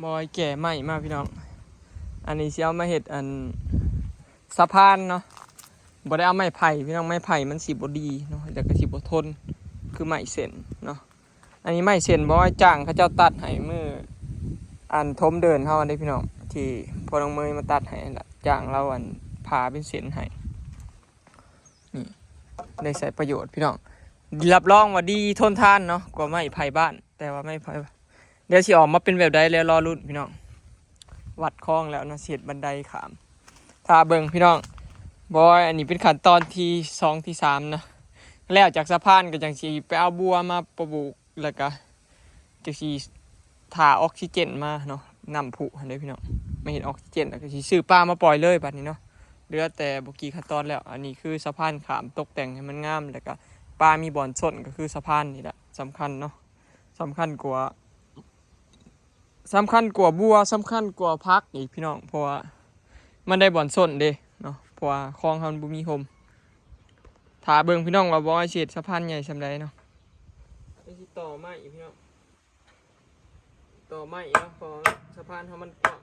บอยแก่ใหม่มากพี่น้องอันนี้เสียมาเห็ดอันสะพานเนาะบ่ได้เอาไม้ไผ่พี่น้องไม้ไผ่มันสีบ่ดีเนาะแต่ก็สีบ่ทนคือไม้เส้นเนาะอันนี้ไม้เส้นบอยจ้างเขาเจ้าตัดให้มืออันทมเดินเฮาอันนี้พี่น้องที่พอน้องเมยมาตัดให้ละจ้างเราอันผ่าเป็นเส้นให้นี่ได้ใช้ประโยชน์พี่น้องรับรองว่าดีทนทานเนาะกว่าไม้ไผ่บ้านแต่ว่าไม้ไผ่เดี๋ยวสิออกมาเป็นแบบใดแล้วรอรุ่นพี่น้องวัดคลองแล้วนะเสียดบันไดขามถ้าเบิ่งพี่น้องบอยอันนี้เป็นขั้นตอนที่2ที่3นะแล้วจากสะพานก็จังสิไปเอาบัวมาปลูกแล้วก็จังสิถ่าออกซิเจนมาเนาะนำผุอันนี้พี่น้องไม่เห็นออกซิเจนแล้วก็สิซื้อปลามาปล่อยเลยบัดนี้เนาะเหลือแต่บ่กี่ขั้นตอนแล้วอันนี้คือสะพานขามตกแต่งให้มันงามแล้วก็ปลามีบ่อนส้นก็คือสะพานนี่แหละสำคัญเนาะสำคัญกว่าบัวสำคัญกว่าพักอีกพี่น้องเพราะว่ามันได้บ่อนส้นเด้เนาะเพราะว่าคลองเขาบุมีโฮมถ้าเบิ่งพี่น้องว่าบ่อยเศษสะพานใหญ่สำใดเนาะไปสิต่อไม้พี่น้องต่อไม้เนาะเพราะสะพานเขามันกว้าง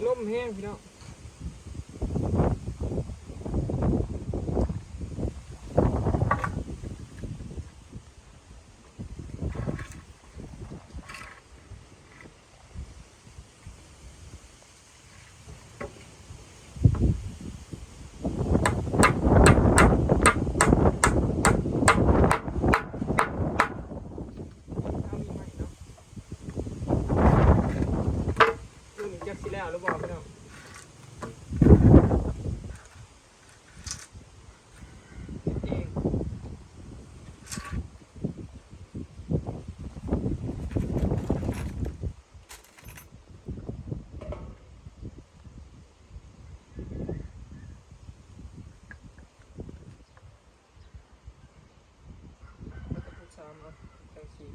ล่มแห้งพี่น้องจักสิแล้วหรือเปล่าพี่น้องเองแล้วก็ทุก3เอาจังสิ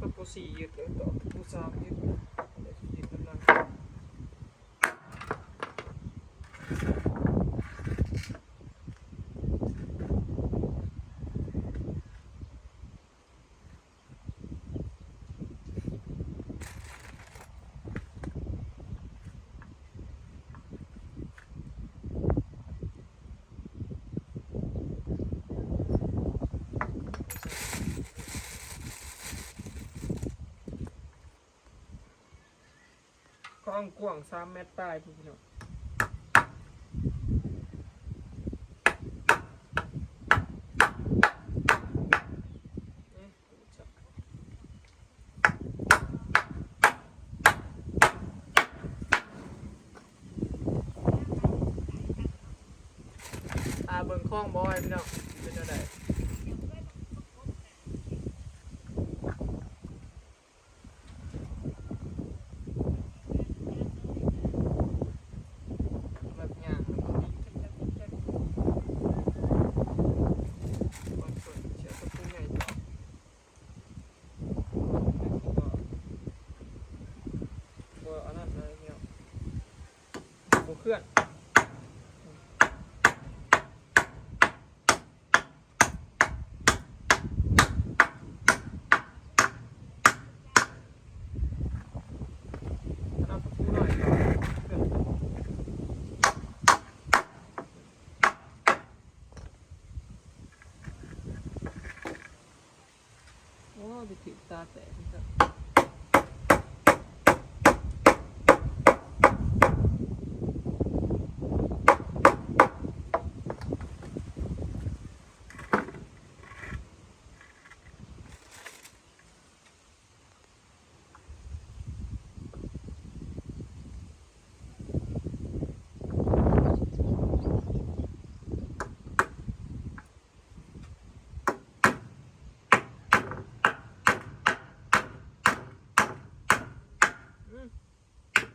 ตะปู4ยึดแล้วต่อตะปู3ยึดเดี๋ยวยึดกำลังคลองกว้าง3 เมตรปลายพี่น้องเบิ่งคลองบ่อยพี่น้องเป็นจังไดเคลื่อน ไปถือตาแตกครับ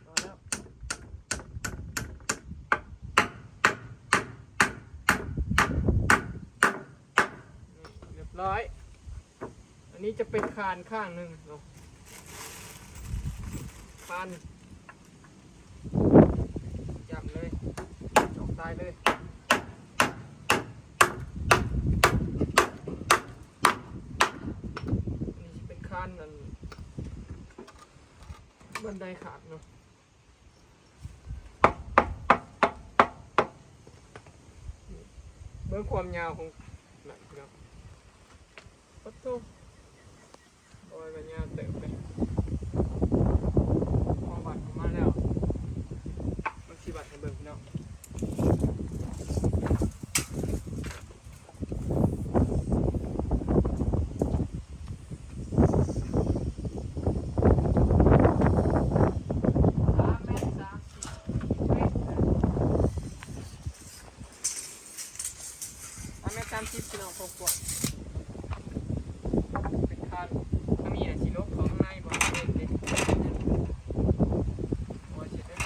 มาแล้วเรียบร้อยอันนี้จะเป็นคานข้างหนึ่งเนาะคานจับเลยจอกตายเลยนี่จะเป็นคานนั่นบันไดขาดเนาะเบื้องความยาวของหนังครับปัดตู้โอ้ยมันยาวเติมไปพอบัตรออกมาแล้วมันสีบัตรให้เบิ่งพี่น้อง30พี่น้องครบกว่าเป็นคานถ้ามีอะไรสีลบของข้างในบอกเด็กเด็กโอ้ยเสร็จแล้ว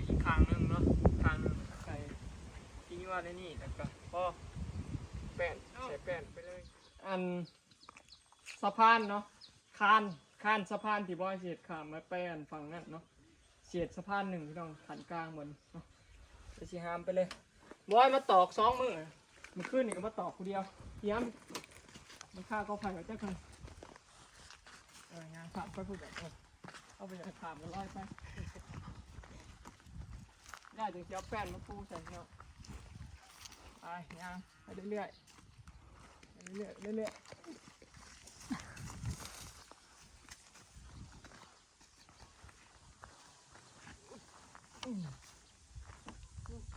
อีกข้างหนึ่งเนาะข้างหนึ่งใส่ทิ้งว่าในนี่แล้วก็พอแป้นใส่แป้นไปเลยอันสะพานเนาะคานสะพานที่บอยเสียดขามมาแป้นฝั่งนั้นเนาะเสียดสะพานหนึ่งพี่น้องขันกลางเหมือนเนาะไปสิหามไปเลยบอยมาตอก2 มือมันขึ้นนี่ก็มาตอกคนเดียวเทียมมันฆ่าก็ไผ่ไว้เจ้าคนงานขาดไปพูดแบบเอาไปขาดมันลอยไปได้ถึงเจียวแป้นมาปูใส่เนาะไปงานไปเรื่อยๆเรื่อย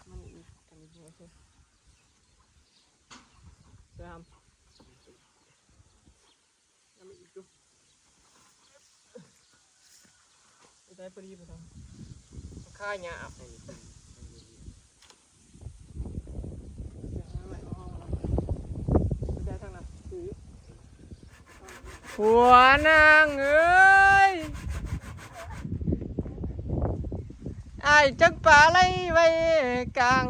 มันอีกอันนี้หัวเชื่อตามยังไม่อีกดูไปได้พอดีไปทำค่าหยาบหัวนางเอ้ยไอ้จักป่าไรไว้กลาง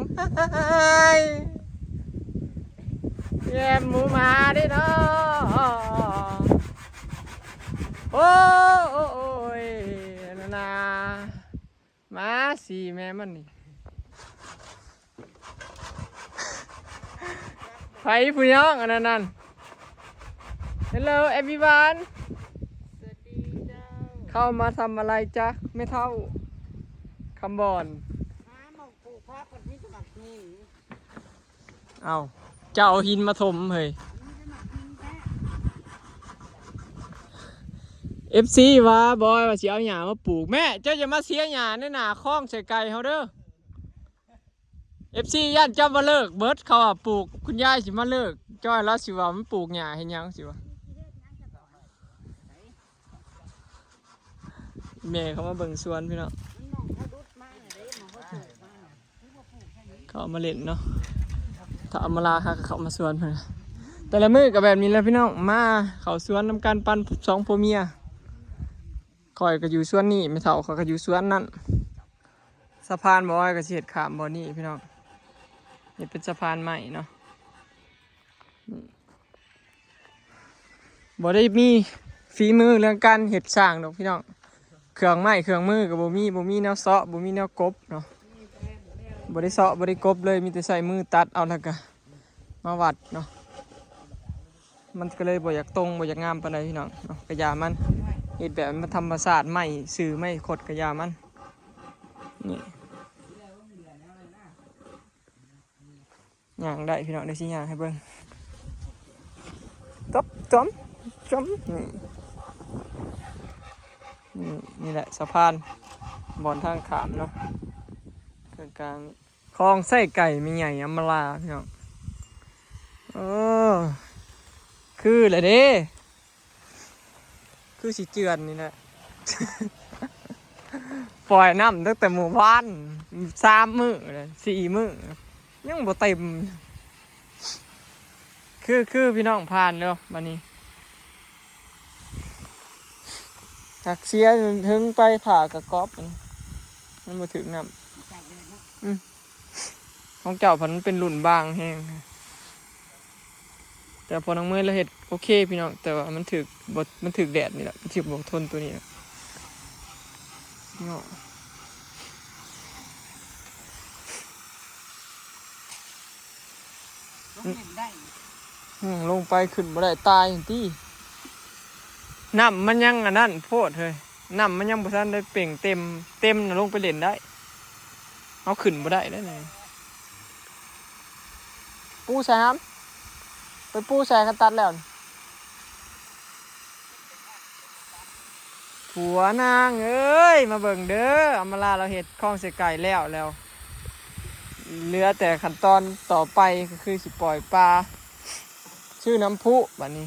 แย่หมูมาดิเนาะโอ้ยนามาสีแม่มันนี่ไฟผู้ย่องอันนั้นHello everyone สวัสดีเจ้า เข้ามาทำอะไรจ๊ะไม่เท่าคำบอน หาหมกปลูกพักคนที่สมัครนี่ เอาเจ้าเอาหินมาถมเฮ้ย นี่สมัครพิงแท้ FC ว่าบอยว่าสิเอาหญ้ามาปลูกแม่เจ้าอย่ามาเสียหญ้าในหน้าคลองใส่ไก่เฮาเด้อ FC ย่านเจ้ามาเลิกเบิดเขาอ่ะปลูกคุณยายสิมาเลิกจ้อยแล้วสิว่ามันปลูกหญ้าเฮ็ดหยังสิวะแม่เขามาเบิ่งสวนพี่น้อง มันมองเขาดุดมากเลยมองเขาถูกมากคือว่าปลูกแค่นี้ เขาเอามาเล่นเนาะถ้าเอามาลาค่ะเขามาสวนเพิ่นแต่ละมื้อก็แบบนี้แหล้วพี่น้องมาเขาสวนนำกันปัน2ผัวเมียคอยก็อยู่สวนนี้ไม่เท่าเขาก็อยู่สวนนั่นสะพานบ่อยก็สิเฮ็ดข้ามบ่อนี้พี่น้องนี่เป็นสะพานใหม่เนาะบ่ได้มีฝีมือเรื่องการเฮ็ดสร้างดอกพี่น้องเครื่องไม้เครื่องมือก็บ่มีแนวเซาะบ่มีแนวกบเนาะบ่ได้เซาะบ่ได้กบเลยมีแต่ใช้มือตัดเอาแล้วก็มาวัดเนาะมันก็เลยบ่อยากตรงบ่อยากงามปานใดพี่น้องเนาะกะยามันเฮ็ดแบบมันธรรมชาติไม้ซื่อไม้ขดกะยามันนี่ ย่างได้พี่น้องได้สิย่างให้เบิ่งต๊บจ้อมจ้อมนี่แหละสะพานบอนทางขามเนาะกลางคลองไส้ไก่มีใหญ่อำมาลาพี่น้องคือแหละเด้คือสิเจือนนี่แหละ ปล่อยน้ำตั้งแต่หมู่บ้าน3 มื้อเลย4 มื้อยังบ่เต็มคือพี่น้องผ่านแล้วบัดนี้ถักเสียถึงไปผ่ากระก๊อบมันบ่ถึงน้ำของเจ้าพันเป็นรุ่นบางแห้งแต่พอน้องเมย์เราเห็ดโอเคพี่น้องแต่ว่ามันถึกแดดนี่แหละมันถึกบกทนตัวนี้เนาะลงไปขึ้นบ่ได้ตายที่น้ำมันยังอันนั้นโพดเลยน้ำมันยังบ่ทันได้เปล่งเต็มน่ะลงไปเล่นได้เอาขึ้นบ่ได้ได้ไงปูใส่ครับไปปูใส่กันตัดแล้วผัวนางเอ้ยมาเบิ่งเด้ออำมาลาเราเห็ดคลองเสไก่แล้วเหลือแต่ขั้นตอนต่อไปก็คือสิปล่อยปลาชื่อน้ำพุบัดนี้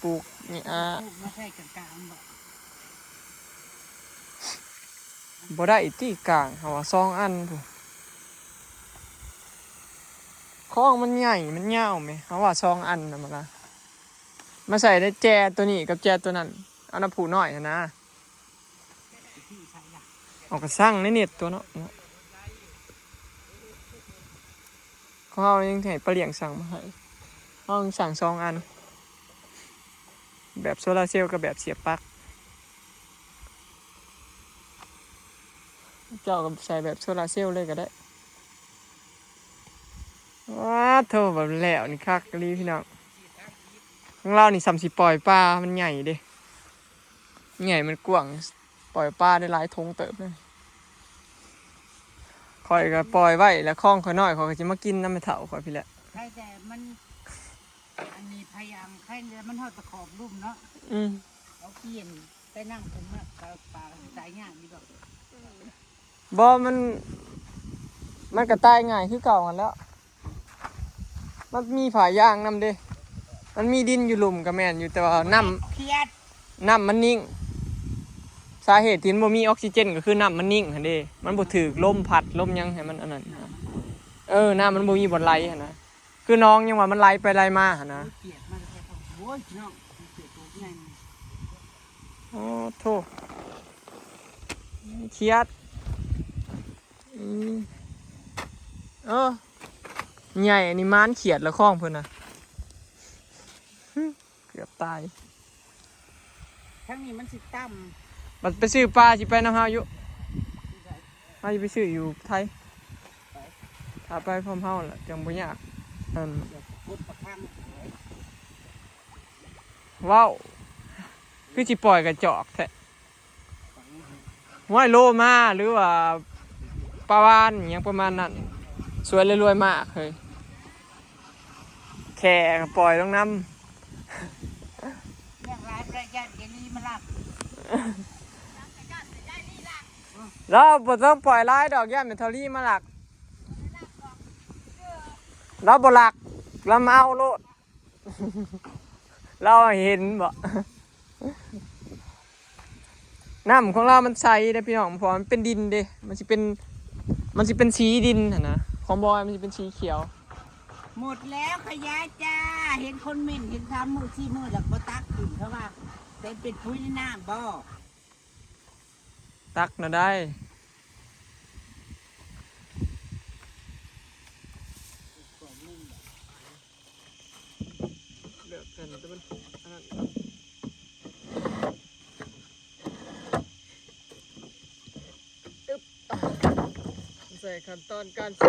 ปลูกนี่ไม่ใช่กลางบ่ได้อีกที่กลางเฮาว่า2 อันพุ่นคลองมันใหญ่มันยาวไหมเฮาว่า2 อันน่ะมันมาใส่ในแจตัวนี้กับแจตัวนั้นเอาน้ำพุน้อยนะเอากระสั่งในเน็ตตัวเนาะเขายังให้ปลาเลี้ยงสั่งมาให้เขาสั่ง2 อันแบบโซลาร์เซลล์กับแบบเสียบปลั๊กเจ้ากับใส่แบบโซลาร์เซลล์เลยก็ได้ว้าโถแบบแล้วนี่คักรีพี่น้องของเรานี่สิปล่อยปลามันใหญ่เด้ใหญ่มันกว้างปล่อยปลาได้หลายทงเติบเลยคอยก็ปล่อยไว้แล้วคล้องคอยน้อยเขาก็จะมากินน้ำไม่เถ่าคอยพี่แหละใช่แต่มันอันนี้พยายามใครเนี่ยมันทอดตะขอบรุ่มเนาะเอาเปลี่ยนไปนั่งตรงนั้นปลาสายง่ายดีกว่าบ่มันก็ตายง่ายคือเก่ากันแล้วมันมีผายางน้ำเด้มันมีดินอยู่หลุมกับแม่นอยู่แต่ว่าน้ำมันนิ่งสาเหตุที่มันบ่มีออกซิเจนก็คือน้ำมันนิ่งหั่นเด้มันบ่ถูกลมพัดลมยังให้มันอันนั้นน้ำมันบ่มีบ่ไหลหั่นนะคือน้องยังว่ามันไหลไปไหลมาหั่นนะโอ้โธ่เครียดใหญ่อันนี้ม้านเขียดแล้วคล้องเพิ่นน่ะเกือบตายทั้งนี้มันสิต่ำมันไปซื้อปลาสิไปน้ำเฮาอยู่เฮาสิไปซื้ออยู่ไทยถ้าไปพร้อมเฮาล่ะจังบ่ยากว้าวคือสิปล่อยกระจอกแท้ห้วยโลมาหรือว่าปลาวานอย่างประมาณนั้นสวยรวยมากเลยแค่ปล่อยลงน้ำอย่างไรประหยัดเดี๋ยวนี้มาลักเราบ่ต้องปล่อยไล่ดอกย่าเมทัลลี่มาหลักเราบ่หลักเรามาเอาโลดเราเห็นบ่น้ำของเรามันใสเด้พี่น้องเพราะมันเป็นดินเด้มันสิเป็นสีดินนะของบอยมันจะเป็นสีเขียวหมดแล้วขยายจ้าเห็นคนเหม็นเห็น3 มื้อ4 มื้อแล้วก็ตักขึ้นเขาว่าเป็นพุ้ยในน้ำบ่ตักน่ะได้เลือกกันแต่มันอันนั้นใส่ขั้นตอนการใ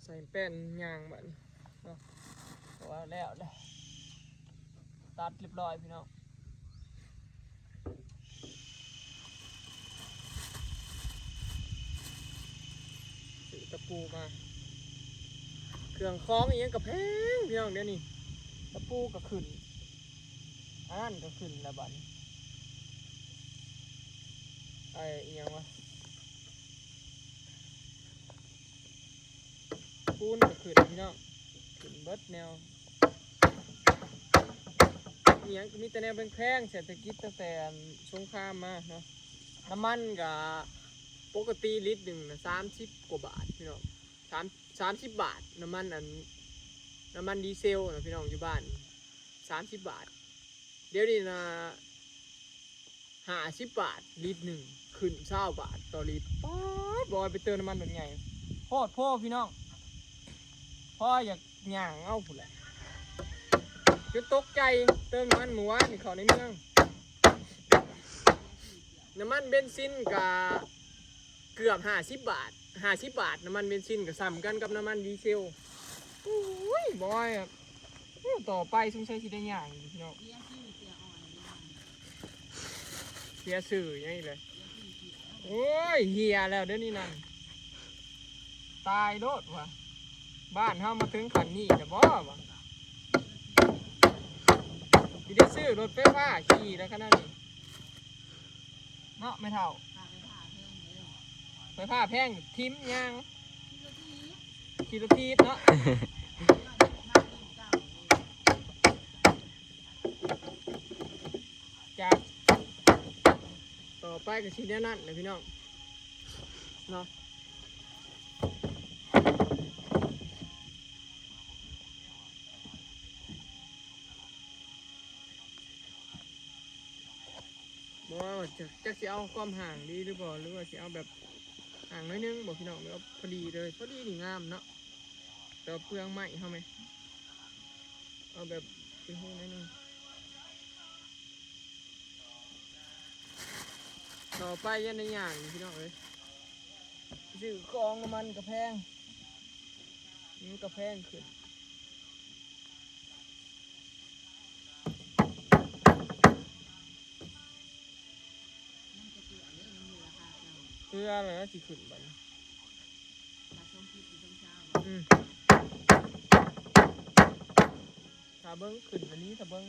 ส่แป้นยางบัดว่าแล้ว ตัดเรียบร้อยพี่น้องซื้อตะปูมาเครื่องคล้องอีกยังกับแพงพี่น้องเดี๋ยวนี้ตะปูก็ขึ้นอันก็ขึ้นแล้วบัดนี้ไอ้อีหยังวะปูนก็ขึ้นพี่น้องขึ้นเบิดแนวอีหยังก็มีแต่แนวแพงๆเศรษฐกิจตั้งแต่สงครามมาเนาะน้ำมันก็ปกติลิตรหนึ่งนะ30 กว่าบาทพี่น้อง30 บาทน้ำมันดีเซลนะพี่น้องอยู่บ้าน30 บาทเดี๋ยวนี้นะ50 บาทลิตรหนึ่งขึ้น20 บาทต่อลิตรป๊าดบอยไปเติมน้ำมันแบบไงโคตรพ่อพี่น้องพ่ออยากย่างเอาผู้แหละคือตกใจเติมน้ำมันหมู่บ้านนี่เขาในเมืองน้ำมันเบนซินกับเกือบ50 บาทน้ำมันเบนซินกับซ้ำกันกับน้ำมันดีเซลอุ้ยบอยอ่ะต่อไปสงสัยสิได้ย่างอยู่พี่น้องเสียสื่อยังไงเลยโอ้ยเฮียแล้วเดี๋ยวนี้นั่นตายโดดว่ะบ้านเฮามาถึงขันนี้แต่บ่ว่ะที่ได้ซื้อรถไฟฟ้าขี่แล้วขนาดนี้เนาะไม่เท่าไฟฟ้าแพงทิมยางกิโลทีเนาะจากต่อไปก็ชิ้นนี้นั่นเลยพี่น้องเนาะบอกว่าจะเอาความห่างดีหรือเปล่าหรือว่าจะเอาแบบห่างน้อยนึงบอกพี่น้องเอาพอดีเลยพอดีนี่งามเนาะแต่เปลืองไหมเขาไหมเอาแบบเป็นหูน้อยนึงต่อไปยันในอย่างพี่น้องเลยซื้อกองน้ำมันกระแพงนี่กระแพงขึ้นเพื่ออะไรนะสิขึ้นบันถ้าเบิ้งขึ้นอันนี้ถ้าเบิ้ง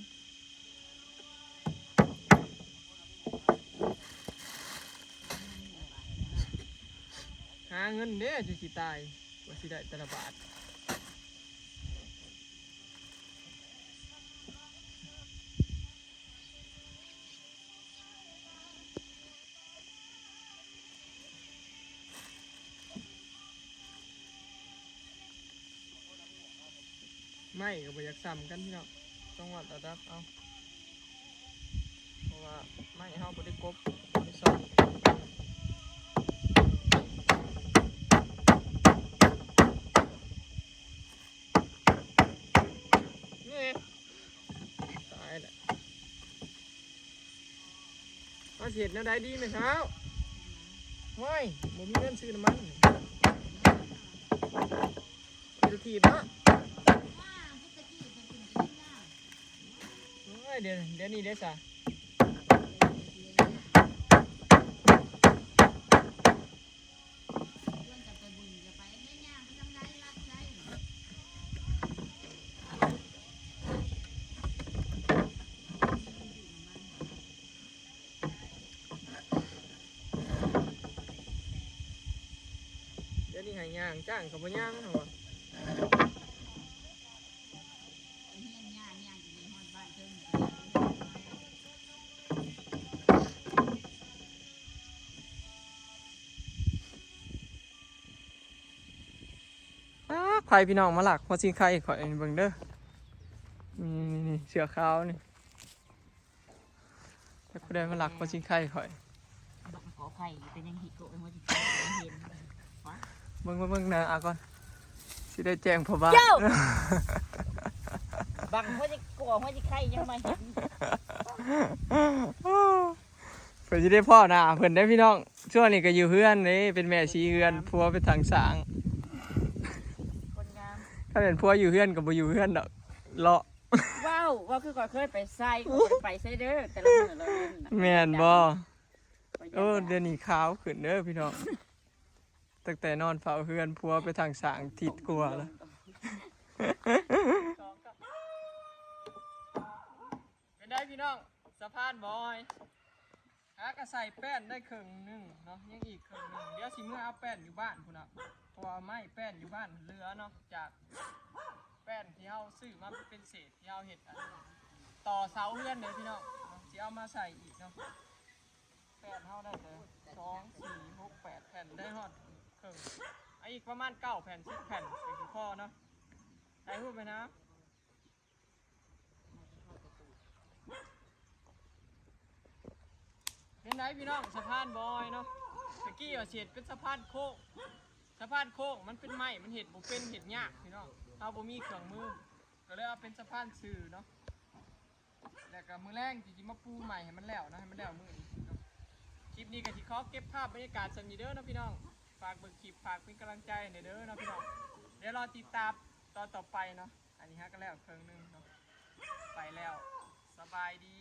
หาเงินเด้จะสิตายว่าสิได้แต่ละบาทไม่ก็บ่อยากซ้ำกันพี่น้องต้องวัดระดับเอาเพราะว่าไม่เฮาบ่ได้กบบ่ได้สอบนี่ตายแหละมาเสียดแนวใดดีไหมเช้าว้ายบ่มีเงินซื้อน้ำมันกิโลทีบเนาะเดี๋ยวนี้ได้สะเดี๋ยวนี้หายย่างจ้างกับบ่ย่างเหรอใครพี่น้องมาหลักพอสิใครขอเบิ่งเด้อนี่เสือขาวนี่ถ้าผู้ใดมาหลักพอสิใครขอบอกขอไผ่เป็นยังหิโกะเป็นว่าจิตเห็นเบิ่งนะก่อนสิได้แจ้งพ่อบ้านบังหัวจิกลัวหัวจิไข่ยังไม่เห็นเพิ่นสิได้พ่อหน้าเพิ่นได้พี่น้องช่วงนี้ก็อยู่เฮือนนี่เป็นแม่ชีเฮือนผัวเป็นทางสางคนงามถ้าเป็นผัวอยู่เฮือนก็บ่อยู่เฮือนดอกเลาะว้าว ว่าคือก่อนเคยไปไส้ก็บ่ได้ไปไส้เด้อแต่ละมื้อเราเล่นน่ะ แม่นบ่ ก็ยัง เออเดี๋ยวนี้ขาวขึ้นเด้อพี่น้องตั้งแต่นอนเฝ้าเฮือนผัวไปทางสางทิศกลัวแล้วเป็นได้พี่น้องสะพานบอยหากระใส่แป้นได้ครึ่งหนึงเนาะยังอีกครึ่งหนึงเดี๋ยวสิเมื่อเอาแป้นอยู่บ้านพุ่นน่ะเพราะว่าไม้แป้นอยู่บ้านเหลือเนาะจากแป้นที่เฮาซื้อมาเป็นเศษที่เฮาเฮ็ดอันต่อเสาเฮือนเด้อพี่น้องเนาะสิเอามาใส่อีกเนาะแป้นเฮาได้แต่2 4 6 8แผ่นได้ฮอดครึ่งอีกประมาณ9แผ่น10แผ่นเป็นคือพอเนาะได้รูปไหมนะเป็นไหนพี่น้องสะพานบอยเนาะตะกี้ว่าเสียดเป็นสะพานโค้งสะพานโค้งมันเป็นไม้มันเห็ดบ่เป็นเห็ดยากพี่น้องเอาบ่มีเครื่องมือก็เลยเอาเป็นสะพานสื่อเนาะแล้วก็มือแรงจริงๆมาปูใหม่ให้มันแล้วนะให้มันแล้วมือนี้เนาะคลิปนี้ก็สิขอเก็บภาพบรรยากาศสำนีเด้อนะพี่น้องฝากเบิ่งคลิปฝากเป็นกำลังใจให้เด้อนะพี่น้องเดี๋ยวรอติดตามตอนต่อไปเนาะอันนี้ฮะก็แล้วเครื่องนึงเนาะไปแล้วสบายดี